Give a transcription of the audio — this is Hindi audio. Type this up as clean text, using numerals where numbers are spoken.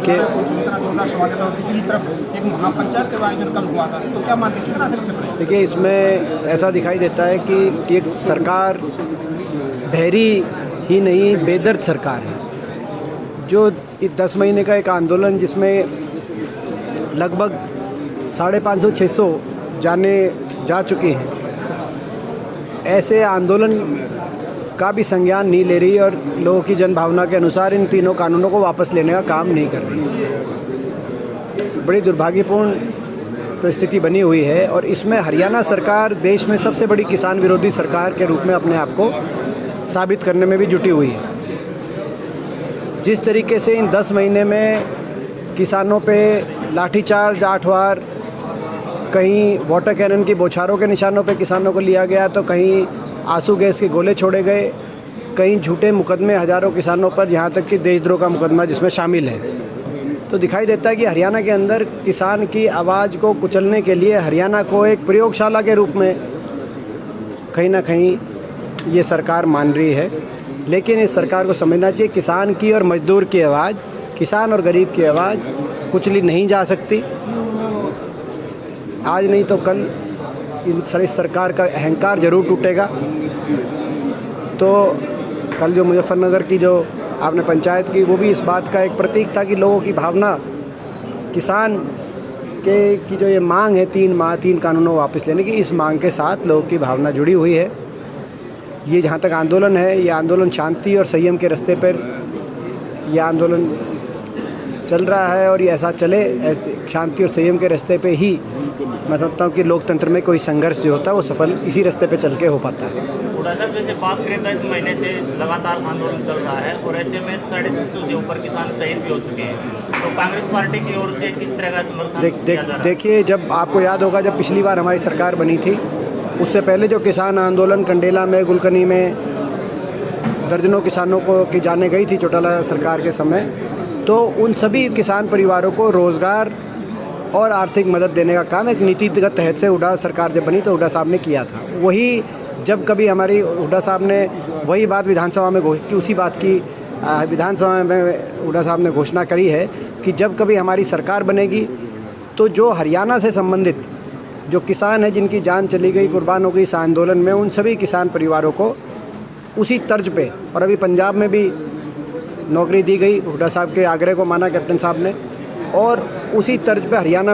देखिए स्वागत और दूसरी तरफ एक महापंचायत का आयोजन कल हुआ था, तो क्या मानते हैं कितना असर इससे पड़ेगा? देखिए, इसमें ऐसा दिखाई देता है कि एक सरकार बहरी ही नहीं बेदर्द सरकार है। जो 10 महीने का एक आंदोलन जिसमें लगभग 550-600 जाने जा चुके हैं, ऐसे आंदोलन का भी संज्ञान नहीं ले रही और लोगों की जनभावना के अनुसार इन तीनों कानूनों को वापस लेने का काम नहीं कर रही। बड़ी दुर्भाग्यपूर्ण परिस्थिति बनी हुई है और इसमें हरियाणा सरकार देश में सबसे बड़ी किसान विरोधी सरकार के रूप में अपने आप को साबित करने में भी जुटी हुई है। जिस तरीके से इन 10 महीने में किसानों पे लाठीचार्ज, आठवार, कहीं वाटर कैनन की बौछारों के निशानों पे किसानों को लिया गया, तो कहीं आंसू गैस के गोले छोड़े गए, कहीं झूठे मुकदमे हज़ारों किसानों पर, यहाँ तक कि देशद्रोह का मुकदमा जिसमें शामिल है। तो दिखाई देता है कि हरियाणा के अंदर किसान की आवाज़ को कुचलने के लिए हरियाणा को एक प्रयोगशाला के रूप में कहीं ना कहीं ये सरकार मान रही है। लेकिन इस सरकार को समझना चाहिए किसान की और मजदूर की आवाज़, किसान और गरीब की आवाज़ कुचली नहीं जा सकती। आज नहीं तो कल इस सरकार का अहंकार ज़रूर टूटेगा। तो कल जो मुजफ्फरनगर की जो आपने पंचायत की, वो भी इस बात का एक प्रतीक था कि लोगों की भावना, किसान की जो ये मांग है 3 कानूनों वापस लेने की, इस मांग के साथ लोगों की भावना जुड़ी हुई है। ये जहाँ तक आंदोलन है, ये आंदोलन शांति और संयम के रास्ते पर ये आंदोलन चल रहा है और ये ऐसा चले, ऐसे शांति और संयम के रास्ते पे ही मैं समझता हूँ कि लोकतंत्र में कोई संघर्ष जो होता है वो सफल इसी रास्ते पे चल के हो पाता है। जैसे बात करें 10 महीने से लगातार आंदोलन चल रहा है और ऐसे में 650 से ऊपर किसान शहीद भी हो चुके हैं, तो कांग्रेस पार्टी की ओर से किस तरह का समर्थन? देखिए, जब आपको याद होगा जब पिछली बार हमारी सरकार बनी थी, उससे पहले जो किसान आंदोलन कंडेला में, गुलकनी में दर्जनों किसानों को की जाने गई थी चौटाला सरकार के समय, तो उन सभी किसान परिवारों को रोज़गार और आर्थिक मदद देने का काम एक नीतिगत तहत से हुड्डा सरकार जब बनी तो हुड्डा साहब ने किया था। वही जब कभी हमारी हुड्डा साहब ने वही बात विधानसभा में उसी बात की विधानसभा में हुड्डा साहब ने घोषणा करी है कि जब कभी हमारी सरकार बनेगी तो जो हरियाणा से संबंधित जो किसान हैं जिनकी जान चली गई, कुर्बान हो गई इस आंदोलन में, उन सभी किसान परिवारों को उसी तर्ज पे, और अभी पंजाब में भी नौकरी दी गई, हुड्डा साहब के आग्रह को माना कैप्टन साहब ने, और उसी तर्ज पे हरियाणा में